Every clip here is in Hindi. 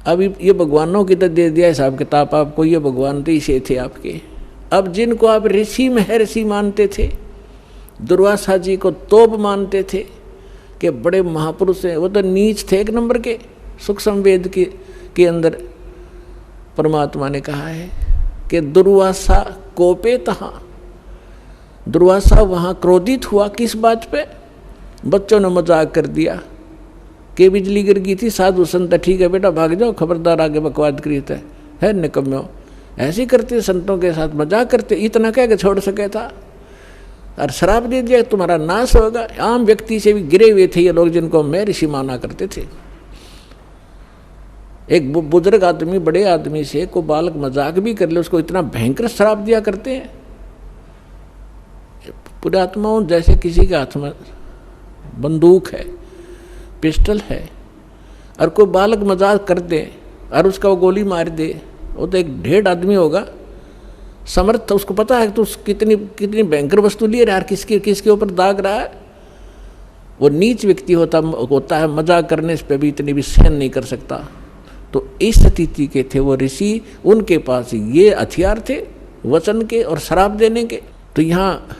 अब ये भगवानों की तो दे दिया हिसाब किताब आपको, ये भगवान तो इसे थे आपके। अब जिनको आप ऋषि महर्षि मानते थे, दुर्वासा जी को तोप मानते थे कि बड़े महापुरुष हैं, वो तो नीच थे एक नंबर के। सूक्ष्म वेद के अंदर परमात्मा ने कहा है कि दुर्वासा कोपे तहाँ, दुर्वासा वहाँ क्रोधित हुआ। किस बात पे? बच्चों ने मजाक कर दिया कि बिजली गिर गई थी, साधु संत ठीक है बेटा भाग जाओ, खबरदार आगे बकवाद करीत है निकम्यो। ऐसे करते संतों के साथ मजाक करते, इतना कह के छोड़ सके था। और श्राप दे दिया तुम्हारा नाश होगा। आम व्यक्ति से भी गिरे हुए थे ये लोग जिनको मैं ऋषि माना करते थे। एक बुजुर्ग आदमी बड़े आदमी से को बालक मजाक भी कर ले, उसको इतना भयंकर श्राप दिया करते हैं। पुरात्माओं जैसे किसी के हाथ में बंदूक है, पिस्टल है, और कोई बालक मजाक कर दे और उसका वो गोली मार दे, वो तो एक ढेर आदमी होगा समर्थ, उसको पता है तो कितनी भयंकर वस्तु लिए यार, किसके ऊपर दाग रहा है। वो नीच व्यक्ति होता है, मजाक करने पे भी इतनी भी सहन नहीं कर सकता। तो इस स्थिति के थे वो ऋषि, उनके पास ये हथियार थे वचन के और श्राप देने के। तो यहाँ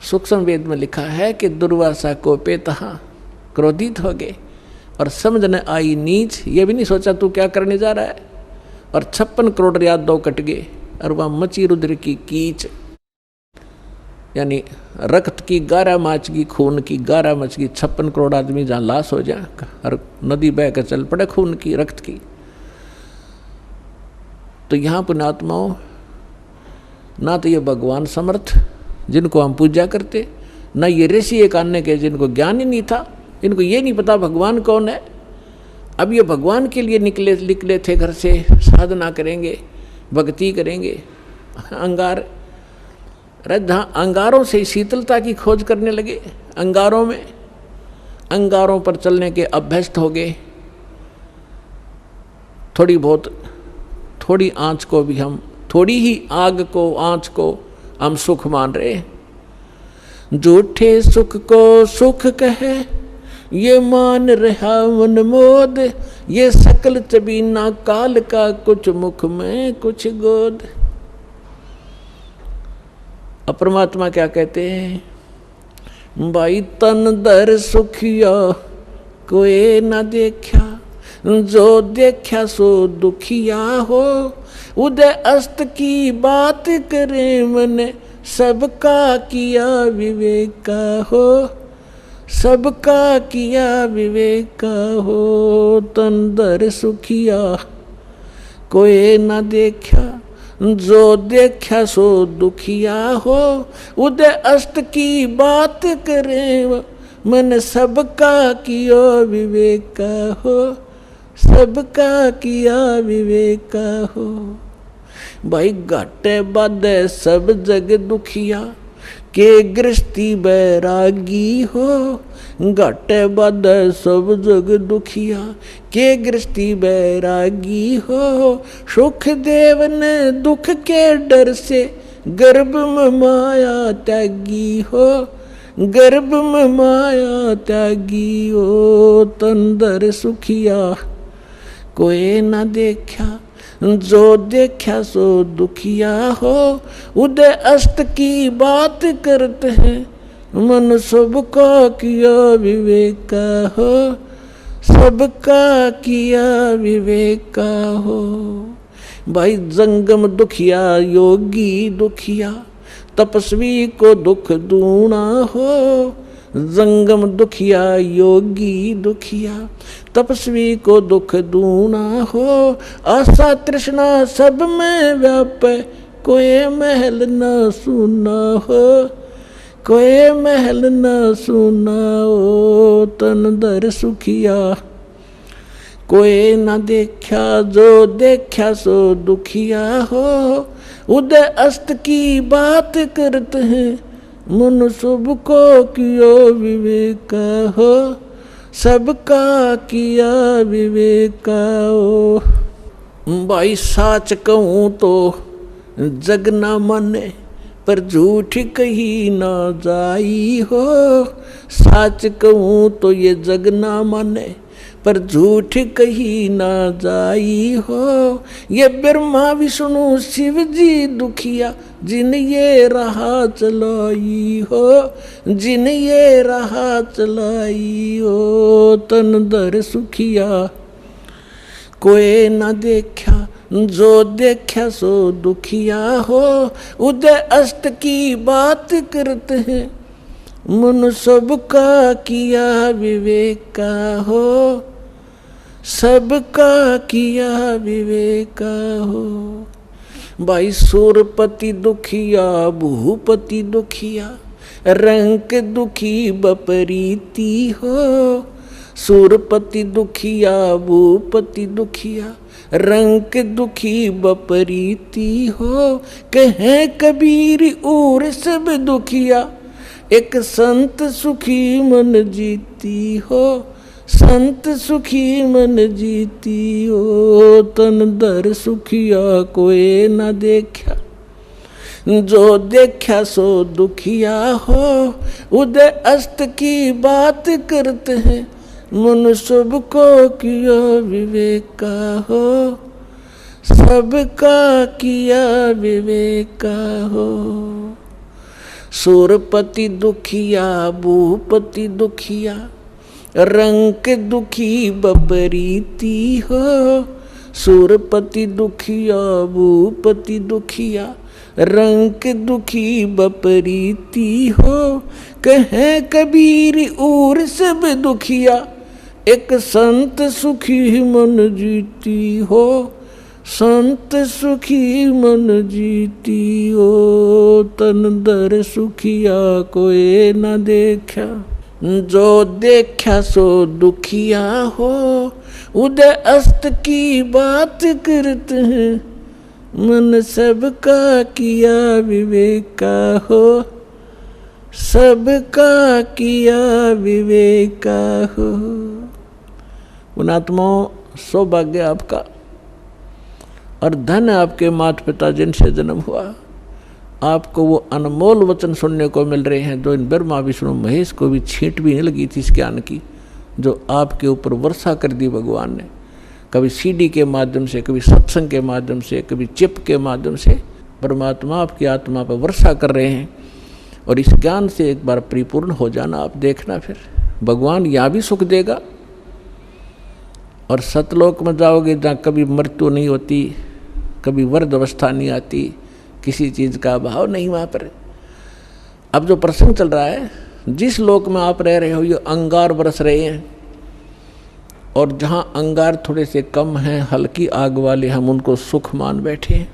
सूक्ष्म वेद में लिखा है कि दुर्वासा को पे तहाँ क्रोधित हो गए और समझ न आई नीच, ये भी नहीं सोचा तू क्या करने जा रहा है। और 56 करोड़ यादव कट गए और वहाँ मची रुद्र की कीच, यानी रक्त की गारा मच गई, खून की गारा मच गई। 56 करोड़ आदमी जहाँ लाश हो जाए और नदी बह कर चल पड़े खून की, रक्त की। तो यहाँ पुण्यात्माओं, ना तो ये भगवान समर्थ जिनको हम पूजा करते, ना ये ऋषि एक अन्य के जिनको ज्ञान ही नहीं था, इनको ये नहीं पता भगवान कौन है। अब ये भगवान के लिए निकले थे घर से, साधना करेंगे, भक्ति करेंगे। अंगार, जहाँ अंगारों से शीतलता की खोज करने लगे, अंगारों पर चलने के अभ्यस्त हो गए। थोड़ी आँच को भी हम, थोड़ी ही आग को, आँच को हम सुख मान रहे। झूठे सुख को सुख कहे, ये मान रहा मन मोद, ये सकल चबीना काल का, कुछ मुख में कुछ गोद। अब परमात्मा क्या कहते हैं? भाई तन दर सुखिया कोई न देखा, जो देखा सो दुखिया हो। उदय अस्त की बात करे मन, सबका किया विवेका हो, सबका किया विवेका हो। तन दर सुखिया कोई न देखा, जो देखा सो दुखिया हो। उदय अस्त की बात करे मन, सबका किया विवेका हो, सबका किया विवेका हो। भाई घाटे बाधे सब जग दुखिया, के गृहस्थी बैरागी हो। घाटे बाधे सब जग दुखिया, के गृहस्थी बैरागी हो। सुख देव ने दुख के डर से, गर्भ में माया त्यागी हो, गर्भ में माया त्यागी हो। तन दर सुखिया कोई न देखा, जो देखा सो दुखिया हो। उदय अस्त की बात करते हैं, मन सबका किया विवेका हो, सबका किया विवेका हो। भाई जंगम दुखिया योगी दुखिया, तपस्वी को दुख दूना हो। जंगम दुखिया योगी दुखिया, तपस्वी को दुख दूना हो। आशा तृष्णा सब में व्यापे, कोई महल न सुना हो, कोई महल न सुना हो। तन दर सुखिया कोई न देखा, जो देखा सो दुखिया हो। उदय अस्त की बात करते हैं, मन सबको किया विवेका हो, सबका किया विवेका हो। भाई साच कहूँ तो जग ना माने, पर झूठ कही ना जाई हो। साच कहूँ तो ये जग ना माने, पर झूठ कही ना जाई हो। ये ब्रह्मा विष्णु शिव जी दुखिया, जिन ये राह चलाई हो, जिन ये राह चलाई हो। तन दर सुखिया कोई न देखा, जो देखा सो दुखिया हो। उदय अस्त की बात करते हैं, मन सबका किया विवेक का हो, सबका किया विवेक का हो। भाई सूरपति दुखिया भूपति दुखिया, रंक दुखी बपरीती हो। सूरपति दुखिया भूपति दुखिया, रंक दुखी बपरीती हो। कहे कबीर और सब दुखिया, एक संत सुखी मन जीती हो, संत सुखी मन जीती हो। तन दर सुखिया कोई न देखा, जो देखा सो दुखिया हो। उदय अस्त की बात करते हैं, मन सबको किया विवेक का हो, सबका किया विवेक का हो। सूरपति दुखिया भूपति दुखिया, रंक दुखी बपरीती हो। सूरपति दुखिया भूपति दुखिया, रंक दुखी बपरीती हो। कहे कबीर और सब दुखिया, एक संत सुखी मन जीती हो, संत सुखी मन जीती हो। तन दर सुखिया कोई न देखा, जो देखा सो दुखिया हो। उदय अस्त की बात करते हैं, मन सबका किया विवेक का हो, सबका किया विवेक का हो। पुणात्मा सौभाग्य आपका और धन आपके माता पिता जिनसे जन्म हुआ। आपको वो अनमोल वचन सुनने को मिल रहे हैं जो इन ब्रह्मा विष्णु महेश को भी छींट भी नहीं लगी थी इस ज्ञान की, जो आपके ऊपर वर्षा कर दी भगवान ने। कभी सीडी के माध्यम से, कभी सत्संग के माध्यम से, कभी चिप के माध्यम से परमात्मा आपकी आत्मा पर वर्षा कर रहे हैं। और इस ज्ञान से एक बार परिपूर्ण हो जाना, आप देखना फिर भगवान यहाँ भी सुख देगा और सतलोक में जाओगे जहाँ कभी मृत्यु नहीं होती, कभी वृद्ध अवस्था नहीं आती, किसी चीज़ का अभाव नहीं वहाँ पर। अब जो प्रसंग चल रहा है, जिस लोक में आप रह रहे हो ये अंगार बरस रहे हैं, और जहाँ अंगार थोड़े से कम हैं, हल्की आग वाले, हम उनको सुख मान बैठे हैं।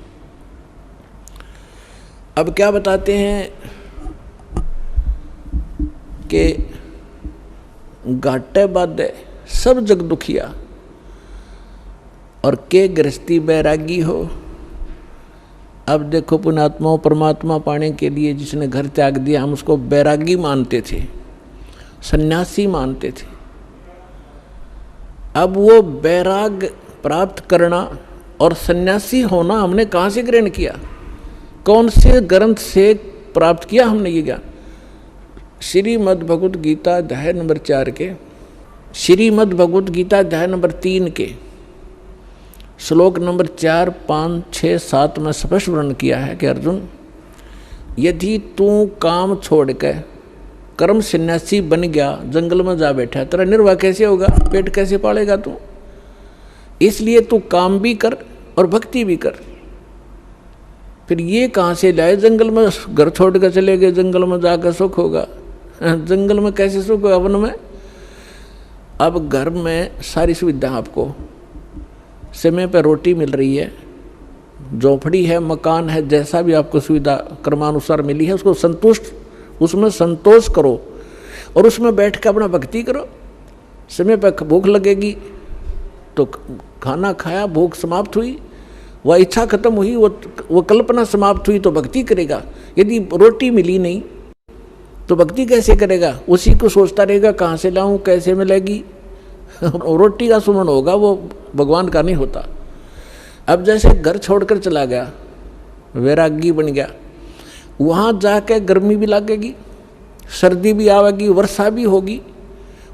अब क्या बताते हैं कि घाटे बाधे सब जग दुखिया, और के गृहस्थी बैरागी हो। अब देखो पुण्यात्माओं, परमात्मा पाने के लिए जिसने घर त्याग दिया, हम उसको बैरागी मानते थे, सन्यासी मानते थे। अब वो बैराग प्राप्त करना और सन्यासी होना हमने कहाँ से ग्रहण किया, कौन से ग्रंथ से प्राप्त किया हमने ये ज्ञान? श्रीमद् भगवत गीता अध्याय नंबर 4 के, श्रीमद् भगवत गीता अध्याय नंबर 3 के श्लोक नंबर 4, 5, 6, 7 में स्पष्ट वर्णन किया है कि अर्जुन, यदि तू काम छोड़ के कर्म सन्यासी बन गया, जंगल में जा बैठा, तेरा निर्वाह कैसे होगा, पेट कैसे पालेगा तू? इसलिए तू काम भी कर और भक्ति भी कर। फिर ये कहाँ से लाए, जंगल में घर छोड़ कर चले गए, जंगल में जाकर सुख होगा? जंगल में कैसे सुख होगा, वन में? अब घर में सारी सुविधा आपको, समय पर रोटी मिल रही है, झोपड़ी है, मकान है, जैसा भी आपको सुविधा क्रमानुसार मिली है, उसको उसमें संतोष करो और उसमें बैठ कर अपना भक्ति करो। समय पर भूख लगेगी तो खाना खाया, भूख समाप्त हुई, वह इच्छा खत्म हुई, वो कल्पना समाप्त हुई तो भक्ति करेगा। यदि रोटी मिली नहीं तो भक्ति कैसे करेगा? उसी को सोचता रहेगा कहाँ से लाऊं, कैसे मिलेगी। रोटी का सुमन होगा, वो भगवान का नहीं होता। अब जैसे घर छोड़कर चला गया, वैरागी बन गया, वहाँ जाके गर्मी भी लगेगी, सर्दी भी आवेगी, वर्षा भी होगी,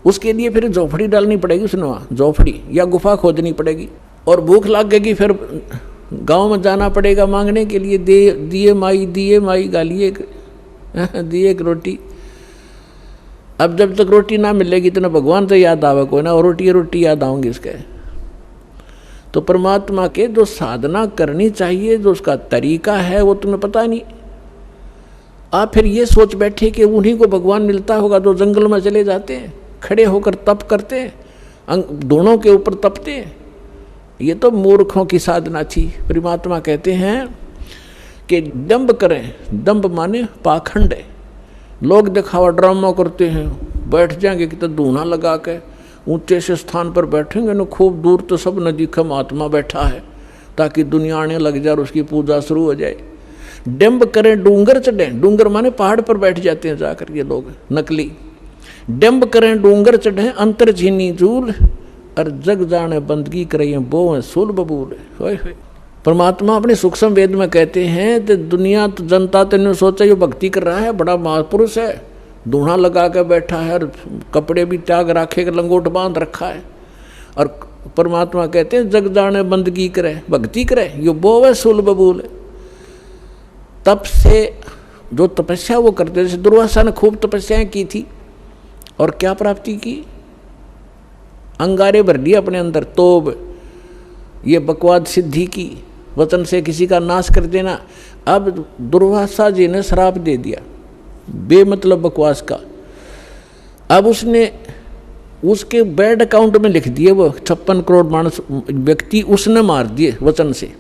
उसके लिए फिर झोपड़ी डालनी पड़ेगी उसने, वहाँ झोपड़ी या गुफा खोदनी पड़ेगी। और भूख लग गई फिर गांव में जाना पड़ेगा मांगने के लिए, दिए माई गालिए दिए एक रोटी। अब जब तक रोटी ना मिलेगी तो ना भगवान तो याद आवे कोई ना, और रोटी याद आऊंगी उसके। तो परमात्मा के जो साधना करनी चाहिए, जो उसका तरीका है, वो तुम्हें पता नहीं। आप फिर ये सोच बैठे कि उन्हीं को भगवान मिलता होगा जो जंगल में चले जाते हैं, खड़े होकर तप करते हैं, दोनों के ऊपर तपते हैं। ये तो मूर्खों की साधना थी। परमात्मा कहते हैं कि दंभ करें, दंभ माने पाखंड है। लोग दिखावा ड्रामा करते हैं, बैठ जाएंगे कि तो धूना लगा के ऊंचे से स्थान पर बैठेंगे ना, खूब दूर तो सब न दिखे महात्मा बैठा है, ताकि दुनिया आने लग जाए और उसकी पूजा शुरू हो जाए। डंभ करें, डूंगर चढ़ें, डूंगर माने पहाड़ पर बैठ जाते हैं जाकर ये लोग नकली। डंभ करें डूंगर चढ़ें, अंतर झीनी जूल, और जग जाने बंदगी करें बो सुल बबूल। होय होय। परमात्मा अपने सूक्ष्म वेद में कहते हैं कि दुनिया तो जनता तेने सोचा ये भक्ति कर रहा है, बड़ा महापुरुष है, दूल्हा लगा के बैठा है और कपड़े भी त्याग रखे, लंगोट बांध रखा है। और परमात्मा कहते हैं जग जाने बंदगी करे, भक्ति करे, यो बोवे सुल बबूल। तप से जो तपस्या वो करते, जैसे दुर्वासा ने खूब तपस्याएं की थी और क्या प्राप्ति की, अंगारे भर लिया अपने अंदर, तोब ये बकवाद सिद्धि की, वचन से किसी का नाश कर देना। अब दुर्वासा जी ने श्राप दे दिया बेमतलब बकवास का। अब उसने उसके बैड अकाउंट में लिख दिए, वो 56 करोड़ मानस व्यक्ति उसने मार दिए वचन से,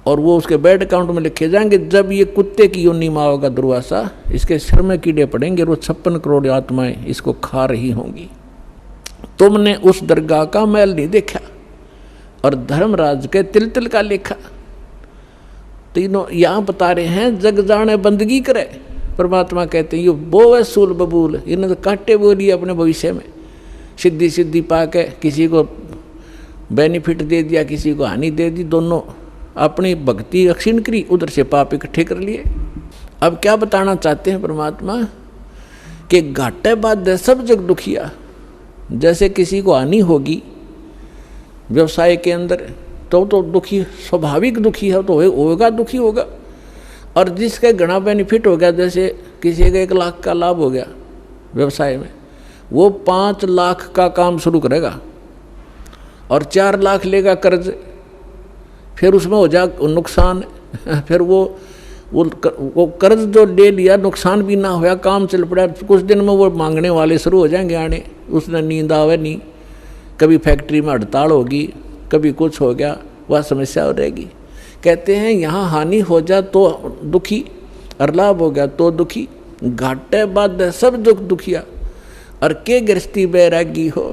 और वो उसके बैड अकाउंट में लिखे जाएंगे। जब ये कुत्ते की योनि में होगा दुर्वासा, इसके सिर में कीड़े पड़ेंगे, वो 56 करोड़ आत्माएं इसको खा रही होंगी। तुमने उस दरगाह का मैल नहीं देखा और धर्मराज के तिल तिल का लेखा। तीनों यहाँ बता रहे हैं जग जाने बंदगी करे। परमात्मा कहते हैं ये बोवे सूल बबूल, इन्होंने तो काटे बोली अपने भविष्य में, सिद्धि पा के किसी को बेनिफिट दे दिया, किसी को हानि दे दी, दोनों अपनी भक्ति अक्षीण करी, उधर से पाप इकट्ठे कर लिए। अब क्या बताना चाहते हैं परमात्मा कि घाटे बाद सब जग दुखिया। जैसे किसी को हानि होगी व्यवसाय के अंदर तो दुखी, स्वाभाविक दुखी है, तो होगा दुखी होगा। और जिसका घना बेनिफिट हो गया, जैसे किसी का 1 लाख का लाभ हो गया व्यवसाय में, वो 5 लाख का काम शुरू करेगा और 4 लाख लेगा कर्ज, फिर उसमें हो जा नुकसान, फिर वो कर्ज जो ले लिया नुकसान भी ना होया, काम चल पड़ा, कुछ दिन में वो मांगने वाले शुरू हो जाएंगे आने, उसने नींद आवे नहीं, कभी फैक्ट्री में हड़ताल होगी, कभी कुछ हो गया, वह समस्या हो रहेगी। कहते हैं यहाँ हानि हो जा तो दुखी और लाभ हो गया तो दुखी, घाटे बाद सब दुख दुखिया। और के गृहस्थी बैरागी हो,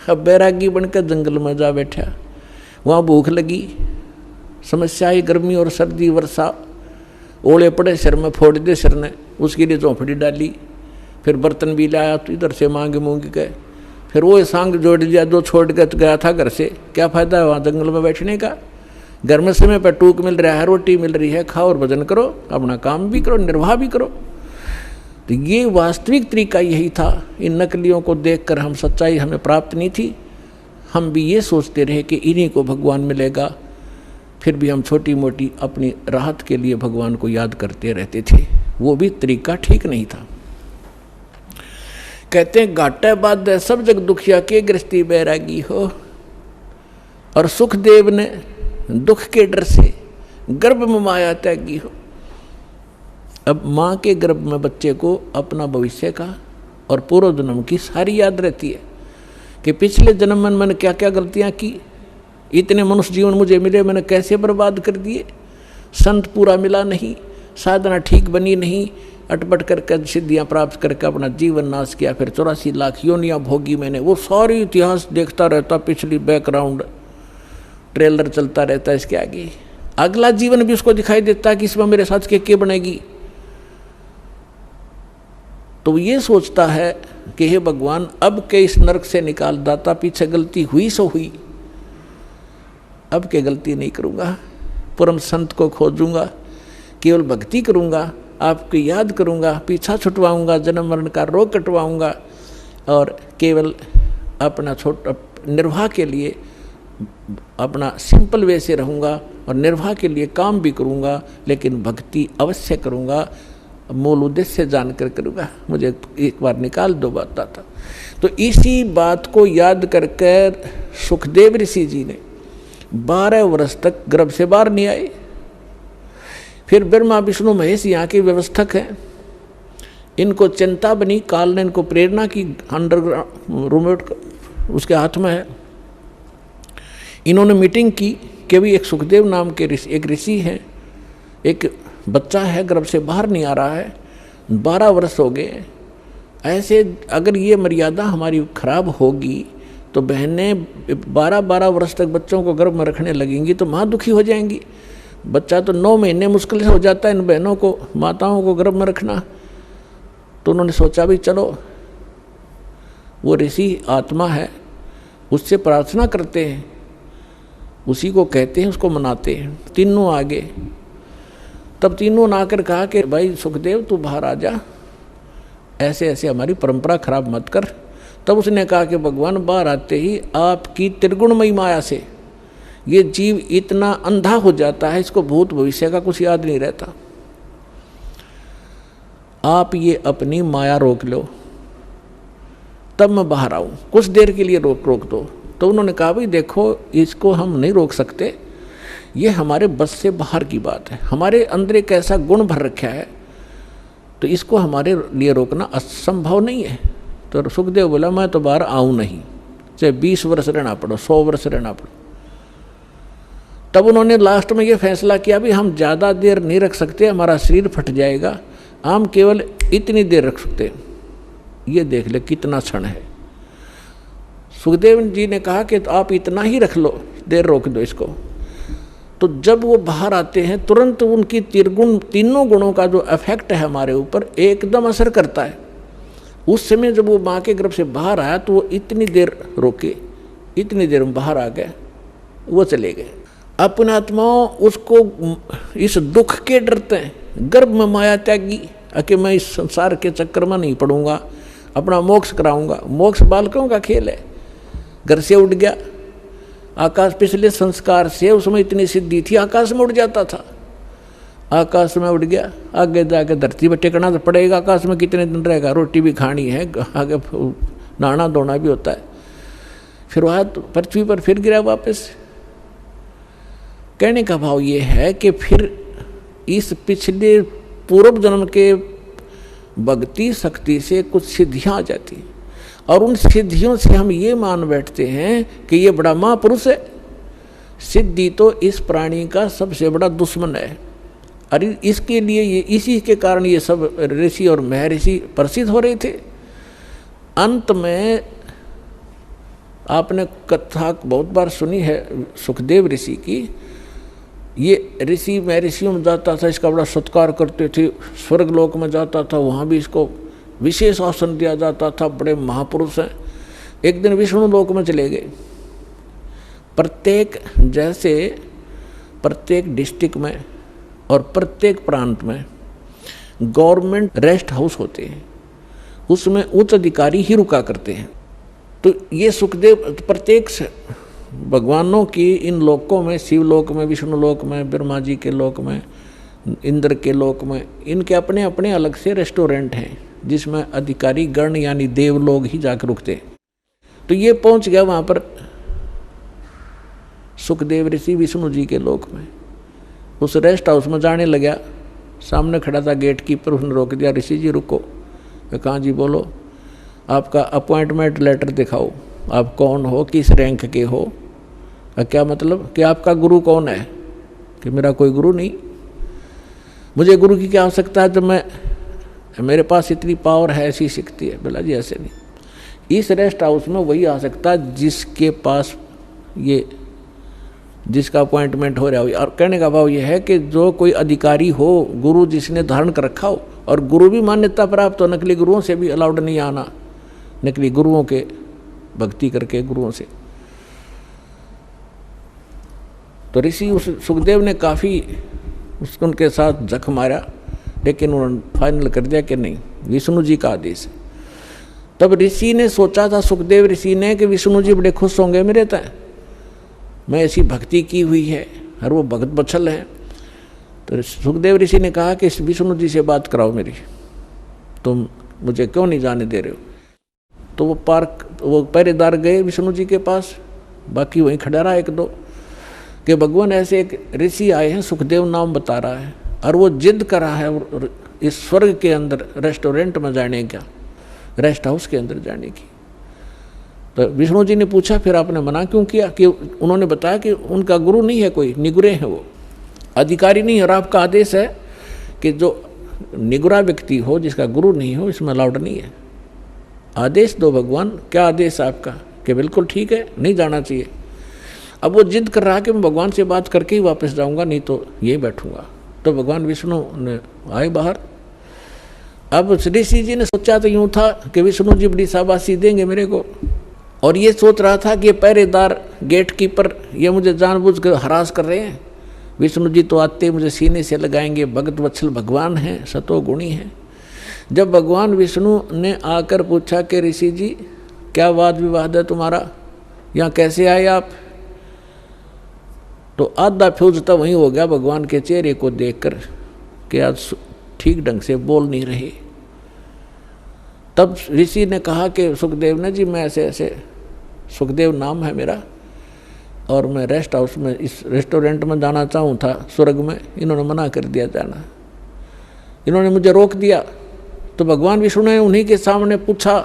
अब बैरागी बनकर जंगल में जा बैठा, वहाँ भूख लगी, समस्या आई, गर्मी और सर्दी वर्षा, ओले पड़े सिर में, फोड़ दे सिर ने, उसके लिए झोंपड़ी डाली, फिर बर्तन भी लाया तो इधर से मांग गए, फिर वो सांग जोड़ दिया जो छोड़ कर गया था घर से। क्या फ़ायदा है वहाँ जंगल में बैठने का, घर में समय पर टूक मिल रहा है, रोटी मिल रही है, खाओ और भजन करो, अपना काम भी करो, निर्वाह भी करो। तो ये वास्तविक तरीका यही था। इन नकलियों को देखकर हम सच्चाई हमें प्राप्त नहीं थी, हम भी ये सोचते रहे कि इन्हीं को भगवान मिलेगा, फिर भी हम छोटी मोटी अपनी राहत के लिए भगवान को याद करते रहते थे। वो भी तरीका ठीक नहीं था। कहते हैं घाटे बाद सब जग दुखिया के गृहस्थी बैरागी हो। और सुखदेव ने दुख के डर से गर्भ में माया त्यागी हो। अब माँ के गर्भ में बच्चे को अपना भविष्य का और पूर्व जन्म की सारी याद रहती है कि पिछले जन्म में मैंने क्या क्या गलतियाँ की, इतने मनुष्य जीवन मुझे मिले, मैंने कैसे बर्बाद कर दिए, संत पूरा मिला नहीं, साधना ठीक बनी नहीं, अटपट करके सिद्धियाँ प्राप्त करके अपना जीवन नाश किया, फिर 84 लाख योनियाँ भोगी मैंने। वो सारी इतिहास देखता रहता, पिछली बैकग्राउंड ट्रेलर चलता रहता, इसके आगे अगला जीवन भी उसको दिखाई देता कि इसमें मेरे साथ क्या बनेगी। तो ये सोचता है कि हे भगवान अब के इस नरक से निकाल दाता, पीछे गलती हुई सो हुई, अब के गलती नहीं करूँगा, परम संत को खोजूंगा, केवल भक्ति करूँगा, आपकी याद करूँगा, पीछा छुटवाऊँगा, जन्म मरण का रोग कटवाऊँगा और केवल अपना छोटा निर्वाह के लिए अपना सिंपल वे से रहूँगा और निर्वाह के लिए काम भी करूँगा, लेकिन भक्ति अवश्य करूँगा, मूल उद्देश्य जानकर करूँगा, मुझे एक बार निकाल दो बात था। तो इसी बात को याद करके सुखदेव ऋषि जी ने 12 वर्ष तक गर्भ से बाहर नहीं आए। फिर ब्रह्मा विष्णु महेश यहाँ के व्यवस्थक हैं, इनको चिंता बनी, काल ने इनको प्रेरणा की, अंडरग्राउंड रिमोट उसके हाथ में है। इन्होंने मीटिंग की कि भी एक सुखदेव नाम के एक ऋषि हैं, एक बच्चा है गर्भ से बाहर नहीं आ रहा है, 12 वर्ष हो गए, ऐसे अगर ये मर्यादा हमारी खराब होगी तो बहनें 12-12 वर्ष तक बच्चों को गर्भ में रखने लगेंगी तो माँ दुखी हो जाएंगी। बच्चा तो 9 महीने मुश्किल से हो जाता है इन बहनों को, माताओं को गर्भ में रखना। तो उन्होंने सोचा भी चलो वो ऋषि आत्मा है, उससे प्रार्थना करते हैं, उसी को कहते हैं, उसको मनाते हैं। तीनों आगे, तब तीनों ने आकर कहा कि भाई सुखदेव तू बाहर आ जा, ऐसे ऐसे हमारी परंपरा खराब मत कर। तब उसने कहा कि भगवान बाहर आते ही आपकी त्रिगुणमयी माया से ये जीव इतना अंधा हो जाता है, इसको भूत भविष्य का कुछ याद नहीं रहता, आप ये अपनी माया रोक लो, तब मैं बाहर आऊँ, कुछ देर के लिए रोक दो। तो उन्होंने कहा भाई देखो इसको हम नहीं रोक सकते, ये हमारे बस से बाहर की बात है, हमारे अंदर एक ऐसा गुण भर रखा है तो इसको हमारे लिए रोकना असंभव नहीं है। तो सुखदेव बोला मैं तो बाहर आऊँ नहीं, चाहे 20 वर्ष रहना पड़ो, 100 वर्ष रहना पड़ो। तब उन्होंने लास्ट में ये फैसला किया भी हम ज़्यादा देर नहीं रख सकते, हमारा शरीर फट जाएगा, हम केवल इतनी देर रख सकते। ये देख ले कितना क्षण है। सुखदेव जी ने कहा कि तो आप इतना ही रख लो, देर रोक दो इसको। तो जब वो बाहर आते हैं तुरंत उनकी तीनों गुणों का जो इफेक्ट है हमारे ऊपर एकदम असर करता है। उस समय जब वो माँ के गर्भ से बाहर आया तो वो इतनी देर रोके, इतनी देर में बाहर आ गए, वो चले गए। अपने आत्माओं उसको इस दुख के डरते हैं, गर्भ में माया त्यागी कि मैं इस संसार के चक्कर में नहीं पड़ूंगा, अपना मोक्ष कराऊंगा। मोक्ष बालकों का खेल है। घर से उठ गया आकाश, पिछले संस्कार से उसमें इतनी सिद्धि थी आकाश में उड़ जाता था, आकाश में उड़ गया, आगे जाके धरती पर टेकना तो पड़ेगा, आकाश में कितने दिन रहेगा, रोटी भी खानी है, आगे नहाना धोना भी होता है। फिर वहाँ पृथ्वी पर फिर गिरा वापस। कहने का भाव ये है कि फिर इस पिछले पूर्व जन्म के भक्ति शक्ति से कुछ सिद्धियाँ आ जाती हैं और उन सिद्धियों से हम ये मान बैठते हैं कि ये बड़ा महापुरुष है। सिद्धि तो इस प्राणी का सबसे बड़ा दुश्मन है। अरे इसके लिए ये, इसी के कारण ये सब ऋषि और महर्षि प्रसिद्ध हो रहे थे। अंत में आपने कथा बहुत बार सुनी है सुखदेव ऋषि की। ये ऋषि महर्षियों में जाता था, इसका बड़ा सत्कार करते थे, स्वर्ग लोक में जाता था, वहाँ भी इसको विशेष आसन दिया जाता था, बड़े महापुरुष हैं। एक दिन विष्णु लोक में चले गए। प्रत्येक डिस्ट्रिक्ट में और प्रत्येक प्रांत में गवर्नमेंट रेस्ट हाउस होते हैं, उसमें उच्च अधिकारी ही रुका करते हैं। तो ये सुखदेव प्रत्येक भगवानों की इन लोकों में, शिवलोक में, विष्णु लोक में, ब्रह्मा जी के लोक में, इंद्र के लोक में, इनके अपने अपने अलग से रेस्टोरेंट हैं जिसमें अधिकारी गण यानी देव लोग ही जाकर रुकते। तो ये पहुंच गया वहाँ पर सुखदेव ऋषि विष्णु जी के लोक में। उस रेस्ट हाउस में जाने लगा, सामने खड़ा था गेट कीपर, उसने रोक दिया, ऋषि जी रुको। कहाँ जी बोलो, आपका अपॉइंटमेंट लेटर दिखाओ, आप कौन हो, किस रैंक के हो। क्या मतलब कि आपका गुरु कौन है? कि मेरा कोई गुरु नहीं, मुझे गुरु की क्या आवश्यकता है, तो मेरे पास इतनी पावर है, ऐसी शक्ति है। बोला जी ऐसे नहीं, इस रेस्ट हाउस में वही आ सकता है जिसके पास ये, जिसका अपॉइंटमेंट हो रहा हो। और कहने का भाव ये है कि जो कोई अधिकारी हो, गुरु जिसने धारण कर रखा हो, और गुरु भी मान्यता प्राप्त हो, नकली गुरुओं से भी अलाउड नहीं आना, नकली गुरुओं के भक्ति करके गुरुओं से। तो ऋषि उस सुखदेव ने काफ़ी उनके साथ जख मारा लेकिन उन्होंने फाइनल कर दिया कि नहीं, विष्णु जी का आदेश है। तब ऋषि ने सोचा था, सुखदेव ऋषि ने, कि विष्णु जी बड़े खुश होंगे मेरे तय, मैं ऐसी भक्ति की हुई है और वो भगत बछल है। तो सुखदेव ऋषि ने कहा कि विष्णु जी से बात कराओ मेरी, तुम मुझे क्यों नहीं जाने दे रहे हो। तो वो पहरेदार गए विष्णु जी के पास, बाकी वहीं खड़ा रहा एक दो, कि भगवान ऐसे एक ऋषि आए हैं, सुखदेव नाम बता रहा है, और वो जिद कर रहा है इस स्वर्ग के अंदर रेस्टोरेंट में जाने का, रेस्ट हाउस के अंदर जाने की। तो विष्णु जी ने पूछा, फिर आपने मना क्यों किया? कि उन्होंने बताया कि उनका गुरु नहीं है कोई, निगुरे हैं, वो अधिकारी नहीं, और आपका आदेश है कि जो निगुरा व्यक्ति हो, जिसका गुरु नहीं हो, इसमें अलाउड नहीं है। आदेश दो भगवान, क्या आदेश है आपका? कि बिल्कुल ठीक है, नहीं जाना चाहिए। अब वो जिद कर रहा है कि मैं भगवान से बात करके ही वापस जाऊंगा, नहीं तो यही बैठूंगा। तो भगवान विष्णु ने आए बाहर। अब ऋषि जी ने सोचा तो यूँ था कि विष्णु जी बड़ी शाबाशी देंगे मेरे को, और ये सोच रहा था कि ये पहरेदार गेट कीपर ये मुझे जानबूझ कर हरास कर रहे हैं, विष्णु जी तो आते मुझे सीने से लगाएंगे, भगत वत्सल भगवान हैं, सतोगुणी हैं। जब भगवान विष्णु ने आकर पूछा कि ऋषि जी क्या वाद विवाद है तुम्हारा, यहाँ कैसे आए आप, तो आधा फ्यूज तो वहीं हो गया भगवान के चेहरे को देखकर कि आज ठीक ढंग से बोल नहीं रहे। तब ऋषि ने कहा कि सुखदेव ने जी, मैं ऐसे ऐसे, सुखदेव नाम है मेरा, और मैं रेस्ट हाउस में, इस रेस्टोरेंट में जाना चाहूँ था स्वर्ग में, इन्होंने मना कर दिया जाना, इन्होंने मुझे रोक दिया। तो भगवान विष्णु ने उन्हीं के सामने पूछा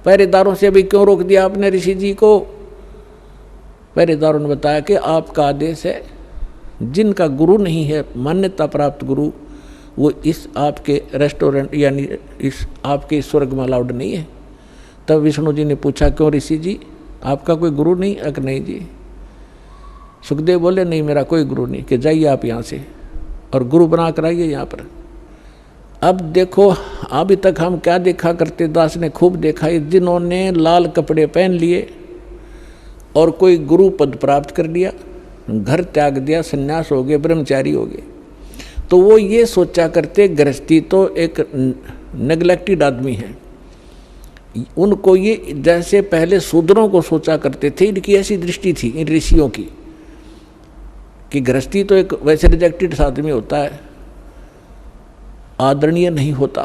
पहरेदारों से, अभी क्यों रोक दिया आपने ऋषि जी को? पहरेदारों ने बताया कि आपका आदेश है, जिनका गुरु नहीं है, मान्यता प्राप्त गुरु, वो इस आपके रेस्टोरेंट यानी इस आपके स्वर्ग में अलाउड नहीं है। तब विष्णु जी ने पूछा, क्यों ऋषि जी, आपका कोई गुरु नहीं? अक नहीं जी। सुखदेव बोले, नहीं मेरा कोई गुरु नहीं, कि जाइए आप यहाँ से और गुरु बना कर आइए यहाँ पर। अब देखो, अभी तक हम क्या देखा करते, दास ने खूब देखा, जिन्होंने लाल कपड़े पहन लिए और कोई गुरु पद प्राप्त कर लिया, घर त्याग दिया, सन्यास हो गए, ब्रह्मचारी हो गए, तो वो ये सोचा करते गृहस्थी तो एक नेग्लेक्टेड आदमी है। उनको ये जैसे पहले शूद्रों को सोचा करते थे, इनकी ऐसी दृष्टि थी इन ऋषियों की कि गृहस्थी तो एक वैसे रिजेक्टेड आदमी होता है, आदरणीय नहीं होता।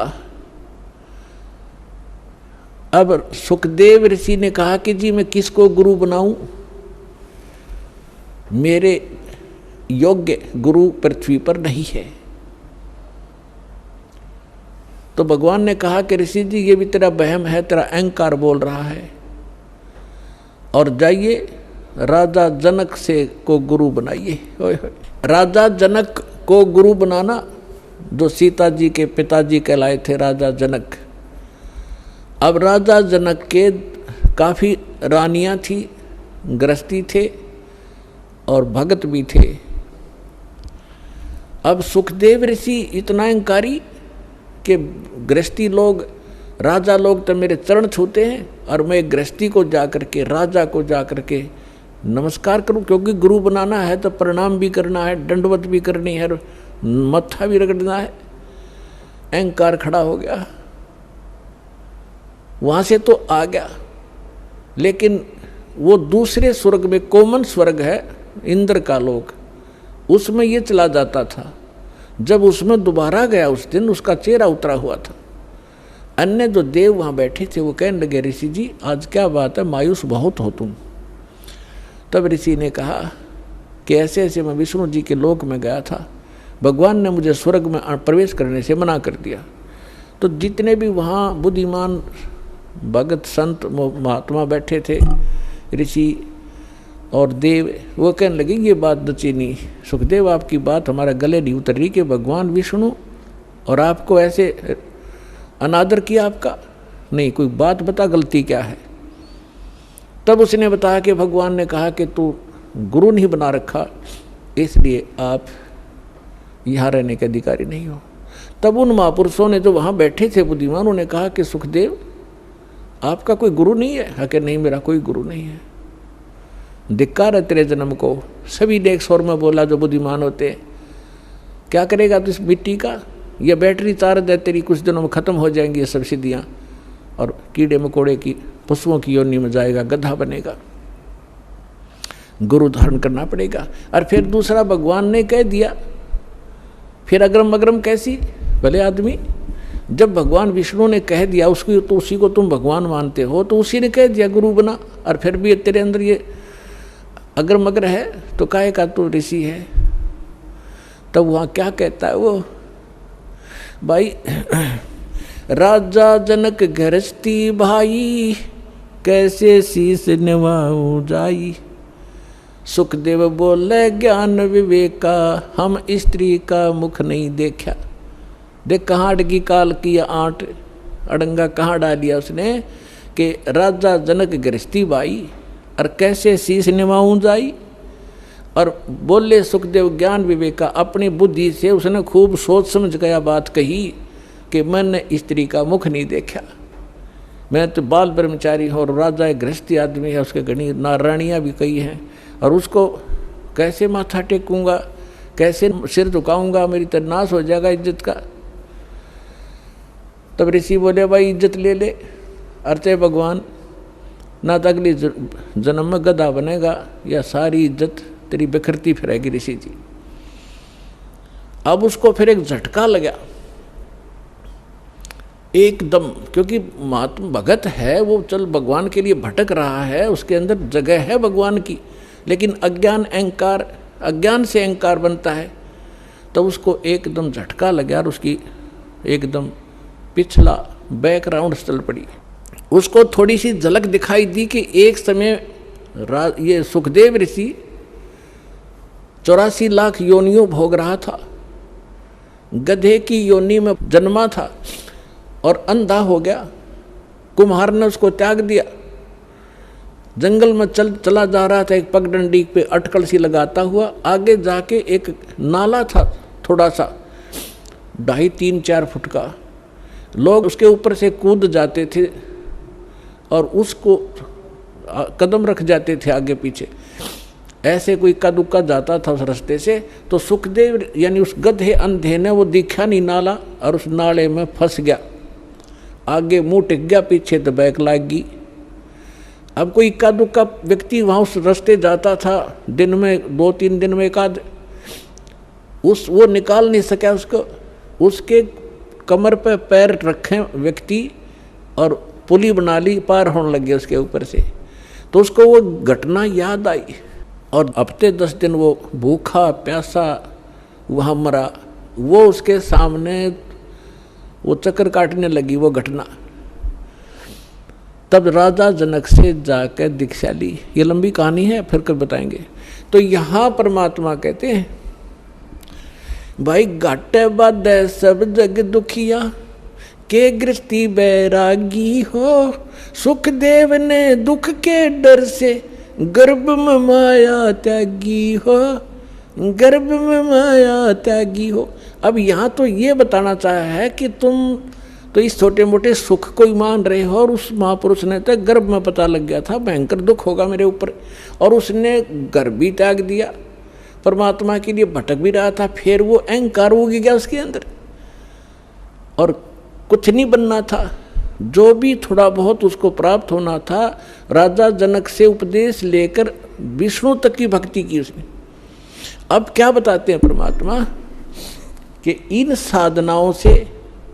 अब सुखदेव ऋषि ने कहा कि जी मैं किसको गुरु बनाऊं, मेरे योग्य गुरु पृथ्वी पर नहीं है। तो भगवान ने कहा कि ऋषि जी ये भी तेरा वहम है, तेरा अहंकार बोल रहा है, और जाइए राजा जनक से को गुरु बनाइए। राजा जनक को गुरु बनाना, जो सीता जी के पिताजी कहलाए थे राजा जनक। अब राजा जनक के काफ़ी रानियां थी, गृहस्थी थे और भगत भी थे। अब सुखदेव ऋषि इतना अहंकारी कि गृहस्थी लोग, राजा लोग तो मेरे चरण छूते हैं, और मैं गृहस्थी को जाकर के, राजा को जाकर के नमस्कार करूं, क्योंकि गुरु बनाना है तो प्रणाम भी करना है, दंडवत भी करनी है, मत्था भी रगड़ना है। अहंकार खड़ा हो गया, वहां से तो आ गया, लेकिन वो दूसरे स्वर्ग में, कॉमन स्वर्ग है इंद्र का लोक, उसमें ये चला जाता था। जब उसमें दोबारा गया उस दिन, उसका चेहरा उतरा हुआ था। अन्य जो देव वहाँ बैठे थे वो कहने लगे, ऋषि जी आज क्या बात है, मायूस बहुत हो तुम। तब ऋषि ने कहा कि ऐसे ऐसे मैं विष्णु जी के लोक में गया था, भगवान ने मुझे स्वर्ग में प्रवेश करने से मना कर दिया। तो जितने भी वहाँ बुद्धिमान भगत संत महात्मा बैठे थे, ऋषि और देव, वो कहने लगे ये बात दचीनी, सुखदेव आपकी बात हमारे गले नहीं उतर रही कि भगवान विष्णु और आपको ऐसे अनादर किया आपका, नहीं कोई बात बता, गलती क्या है। तब उसने बताया कि भगवान ने कहा कि तू गुरु नहीं बना रखा, इसलिए आप यहाँ रहने के अधिकारी नहीं हो। तब उन महापुरुषों ने जो वहाँ बैठे थे बुद्धिमान, उन्होंने कहा कि सुखदेव आपका कोई गुरु नहीं है? कि नहीं मेरा कोई गुरु नहीं है। धिक्कार है तेरे जन्म को। सभी ने एक स्वर में बोला जो बुद्धिमान होते, क्या करेगा तू इस मिट्टी का? ये बैटरी तार दे, तेरी कुछ दिनों में ख़त्म हो जाएंगी ये सब सिद्धियाँ, और कीड़े मकोड़े की पशुओं की योनि में जाएगा, गधा बनेगा, गुरु धारण करना पड़ेगा। और फिर दूसरा भगवान ने कह दिया, फिर अग्रम अग्रम कैसी भले आदमी, जब भगवान विष्णु ने कह दिया उसको, तो उसी को तुम भगवान मानते हो, तो उसी ने कह दिया गुरु बना, और फिर भी तेरे अंदर ये अग्र मग्र है, तो काहे का तू ऋषि है। तब वहाँ क्या कहता है वो भाई, राजा जनक गृहस्थी भाई, कैसे शीस निभाऊं जाई। सुखदेव बोले ज्ञान विवेका, हम स्त्री का मुख नहीं देखा। देख कहाँ अड़गी काल की आंट, अड़ंगा कहाँ डालिया उसने, कि राजा जनक गृहस्थी भाई और कैसे शीश निभाऊं जाई। और बोले सुखदेव ज्ञान विवेका, अपनी बुद्धि से उसने खूब सोच समझ गया बात कही कि मैंने स्त्री का मुख नहीं देखा, मैं तो बाल ब्रह्मचारी हूँ, और राजा एक गृहस्थी आदमी है, उसके घनी नारायणियाँ भी कई हैं, और उसको कैसे माथा टेकूंगा, कैसे सिर झुकाऊंगा, मेरी तो नाश हो जाएगा इज्जत का। तब ऋषि बोले भाई इज्जत ले ले, अर्थे भगवान ना तो अगली जन्म में गधा बनेगा, या सारी इज्जत तेरी बिखरती फिरेगी ऋषि जी। अब उसको फिर एक झटका लगा एकदम, क्योंकि महात्मा भगत है वो, चल भगवान के लिए भटक रहा है, उसके अंदर जगह है भगवान की, लेकिन अज्ञान अहंकार, अज्ञान से अहंकार बनता है। तो उसको एकदम झटका लगा और उसकी एकदम पिछला बैकग्राउंड चल पड़ी। उसको थोड़ी सी झलक दिखाई दी कि एक समय ये सुखदेव ऋषि 84 लाख योनियों भोग रहा था, गधे की योनि में जन्मा था और अंधा हो गया। कुम्हार ने उसको त्याग दिया, जंगल में चला जा रहा था, एक पगडंडी पे अटकल सी लगाता हुआ, आगे जाके एक नाला था थोड़ा सा 2.5-3-4 फुट का, लोग उसके ऊपर से कूद जाते थे और उसको कदम रख जाते थे आगे पीछे, ऐसे कोई इक्का दुक्का जाता था उस रास्ते से। तो सुखदेव यानी उस गधे अंधे ने वो दिखा नहीं नाला, और उस नाले में फंस गया, आगे मुंह टिक गया, पीछे तो बैक लाग गई। अब कोई इक्का दुक्का व्यक्ति वहाँ उस रास्ते जाता था, दिन में 2-3 दिन में एक आध, वो निकाल नहीं सका उसको, उसके कमर पे पैर रखे व्यक्ति और पुली बना ली, पार होने लगे उसके ऊपर से। तो उसको वो घटना याद आई और हफ्ते 10 दिन वो भूखा प्यासा वहाँ मरा। वो उसके सामने वो चक्कर काटने लगी वो घटना। तब राजा जनक से जाकर दीक्षा ली। ये लंबी कहानी है, फिर कब बताएंगे। तो यहाँ परमात्मा कहते हैं भाई घाटे बाधे सब जग दुखिया, के गृहस्थी बैरागी हो। सुखदेव ने दुख के डर से गर्भ में माया त्यागी हो, गर्भ में माया त्यागी हो। अब यहाँ तो ये बताना चाहा है कि तुम तो इस छोटे मोटे सुख को ही मान रहे हो, और उस महापुरुष ने तो गर्भ में पता लग गया था भयंकर दुख होगा मेरे ऊपर, और उसने गर्भ भी त्याग दिया, परमात्मा के लिए भटक भी रहा था। फिर वो अहंकार उग गया उसके अंदर और कुछ नहीं बनना था। जो भी थोड़ा बहुत उसको प्राप्त होना था, राजा जनक से उपदेश लेकर विष्णु तक की भक्ति की उसने। अब क्या बताते हैं परमात्मा कि इन साधनाओं से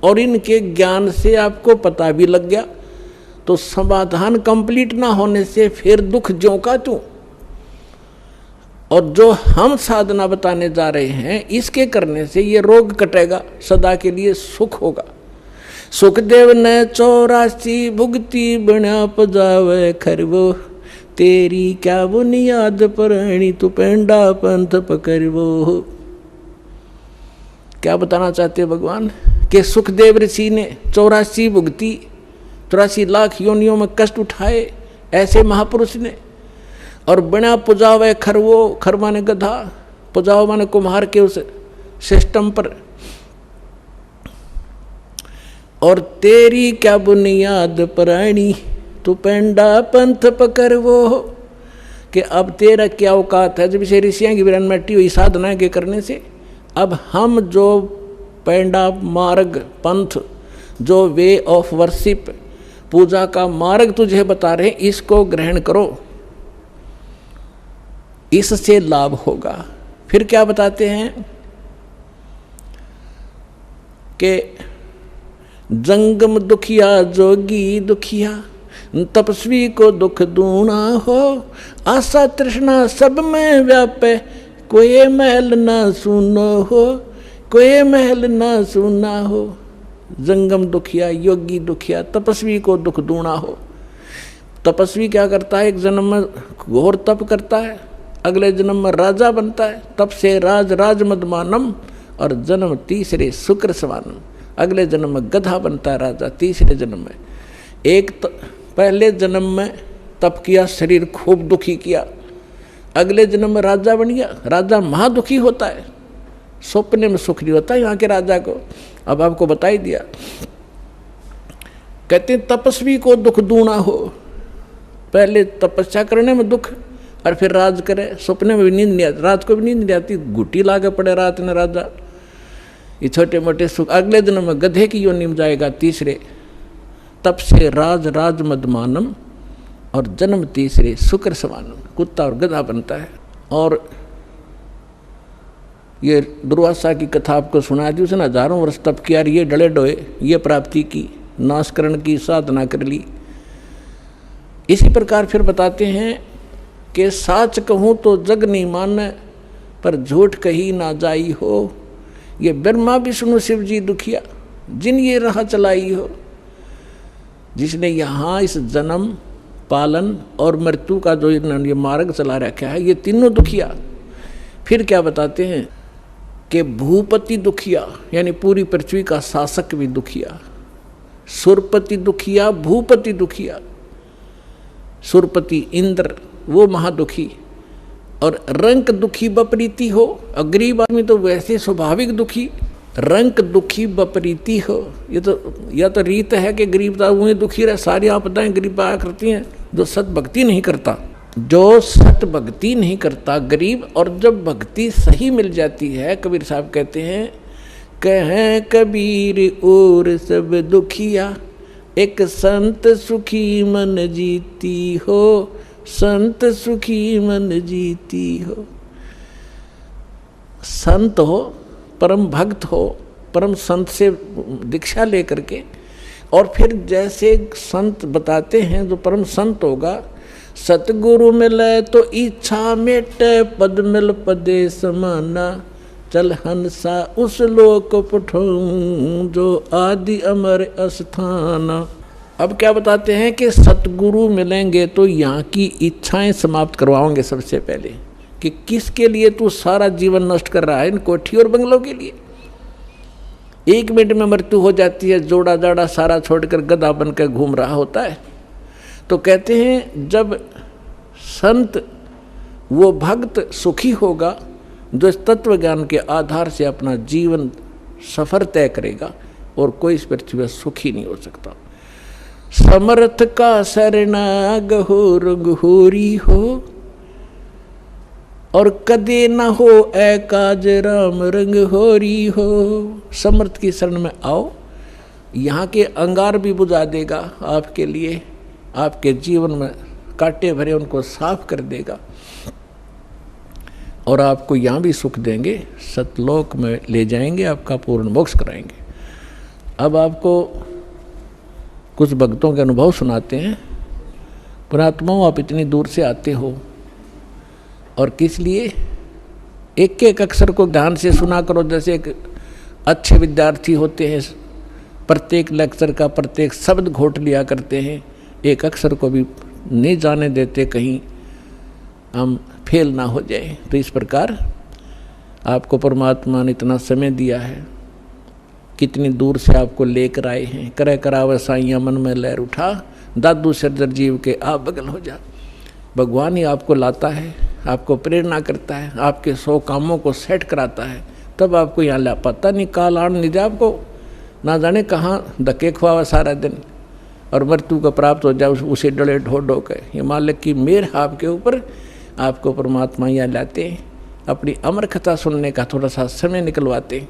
और इनके ज्ञान से आपको पता भी लग गया, तो समाधान कंप्लीट ना होने से फिर दुख ज्यों का त्यों। और जो हम साधना बताने जा रहे हैं, इसके करने से ये रोग कटेगा, सदा के लिए सुख होगा। सुखदेव ने 84 भुगती बना पजावे खरवो, तेरी क्या बुनियाद परणी तू पेंडा पंथ पकड़वो। क्या बताना चाहते भगवान कि सुखदेव ऋषि ने 84 भुगती, 84 लाख योनियों में कष्ट उठाए ऐसे महापुरुष ने, और बिना पुजावे खरवो, खर माने गधा, पुजाओ माने कुम्हार के उस सिस्टम पर। और तेरी क्या बुनियाद प्राणी तू पेंडा पंथ पकड़वो, कि अब तेरा क्या औकात है। जब इसे ऋषियों की विरन मट्टी हुई साधना के करने से, अब हम जो पैंडा मार्ग पंथ, जो वे ऑफ वर्शिप, पूजा का मार्ग तुझे बता रहे, इसको ग्रहण करो, इससे लाभ होगा। फिर क्या बताते हैं कि जंगम दुखिया जोगी दुखिया, तपस्वी को दुख दूना हो, आशा तृष्णा सब में व्यापे, कोई महल ना सुनो हो, कोई महल ना सुना हो। जंगम दुखिया, योगी दुखिया, तपस्वी को दुख दूना हो। तपस्वी क्या करता है, एक जन्म में घोर तप करता है, अगले जन्म में राजा बनता है, तप से राज राज मदमानम, और जन्म तीसरे शुक्र सवानम, अगले जन्म में गधा बनता है राजा तीसरे जन्म में। एक पहले जन्म में तप किया, शरीर खूब दुखी किया, अगले जन्म में राजा बन गया, राजा महादुखी होता है, सपने में सुख नहीं होता यहाँ के राजा को। अब आपको बता ही दिया। कहते तपस्वी को दुख दूना हो, पहले तपस्या करने में दुख और फिर राज करे, सपने में भी नींद नहीं आती, रात को भी नींद नहीं आती, घुटी लागे पड़े रात में राजा, ये छोटे मोटे सुख। अगले दिन में गधे की योनि में जाएगा तीसरे, तप से राज राज मदमानम, और जन्म तीसरे शुक्र सवानम, कुत्ता और गधा बनता है। और ये दुर्वासा की कथा आपको सुना दी, उसने हजारों वर्ष तप किया, ये डले डोए, ये प्राप्ति की, नाशकरण की साधना कर ली। इसी प्रकार फिर बताते हैं कि साच कहूँ तो जग नहीं माने, पर झूठ कही ना जाई हो, ये ब्रह्मा विष्णु शिव जी दुखिया, जिन ये राह चलाई हो, जिसने यहाँ इस जन्म पालन और मृत्यु का जो ये मार्ग चला रखा है, ये तीनों दुखिया। फिर क्या बताते हैं कि भूपति दुखिया, यानी पूरी पृथ्वी का शासक भी दुखिया, सुरपति दुखिया, भूपति दुखिया। सुरपति इंद्र वो महादुखी, और रंक दुखी बपरीती हो, और गरीब आदमी तो वैसे स्वाभाविक दुखी, रंक दुखी बपरीती हो। ये तो या तो रीत है कि गरीब वही दुखी रहे, सारी आपदाएं गरीब आया करती हैं, जो सत भक्ति नहीं करता, जो सत भक्ति नहीं करता गरीब। और जब भक्ति सही मिल जाती है, कबीर साहब कहते हैं, कहें कबीर और सब दुखिया, एक संत सुखी मन जीती हो, संत सुखी मन जीती हो। संत हो, परम भक्त हो, परम संत से दीक्षा लेकर के, और फिर जैसे संत बताते हैं, जो परम संत होगा, सतगुरु मिले तो इच्छा मेटे, पद मिल पदे समाना, चल हंसा उस लोक पठाऊं, जो आदि अमर अस्थाना। अब क्या बताते हैं कि सतगुरु मिलेंगे तो यहाँ की इच्छाएं समाप्त करवाओगे सबसे पहले, कि किसके लिए तू सारा जीवन नष्ट कर रहा है, इन कोठी और बंगलों के लिए। 1 मिनट में मृत्यु हो जाती है, जोड़ा जाड़ा सारा छोड़कर गधा बनकर घूम रहा होता है। तो कहते हैं जब संत वो भक्त सुखी होगा, जो इस तत्व ज्ञान के आधार से अपना जीवन सफर तय करेगा, और कोई इस पृथ्वी पर सुखी नहीं हो सकता। समर्थ का शरणाग हो रघुहोरी हो, और कदे न हो ए काज राम रंग होरी हो। समर्थ की शरण में आओ, यहाँ के अंगार भी बुझा देगा आपके लिए, आपके जीवन में कांटे भरे उनको साफ कर देगा, और आपको यहाँ भी सुख देंगे, सतलोक में ले जाएंगे, आपका पूर्ण मोक्ष कराएंगे। अब आपको कुछ भक्तों के अनुभव सुनाते हैं। पुणात्माओं, आप इतनी दूर से आते हो, और किस लिए? एक एक अक्षर को ध्यान से सुना करो। जैसे एक अच्छे विद्यार्थी होते हैं, प्रत्येक लेक्चर का प्रत्येक शब्द घोट लिया करते हैं, एक अक्षर को भी नहीं जाने देते कहीं हम फेल ना हो जाए। तो इस प्रकार आपको परमात्मा ने इतना समय दिया है, कितनी दूर से आपको लेकर आए हैं। करे करावे साइया मन में लहर उठा, दादू सरदर जीव के आप बगल हो जा। भगवान ही आपको लाता है, आपको प्रेरणा करता है, आपके 100 कामों को सेट कराता है, तब आपको यहाँ ला पाता नहीं। काल आड़ नहीं दे आपको, ना जाने कहाँ धक्के खुआवा सारा दिन, और मृत्यु को प्राप्त हो जाए उसे डले ढो ढो के। ये मालिक की मेहर आपके ऊपर, आपको परमात्मा यहाँ लाते हैं, अपनी अमर कथा सुनने का थोड़ा सा समय निकलवाते हैं।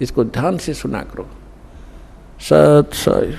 इसको ध्यान से सुना करो। सत साई।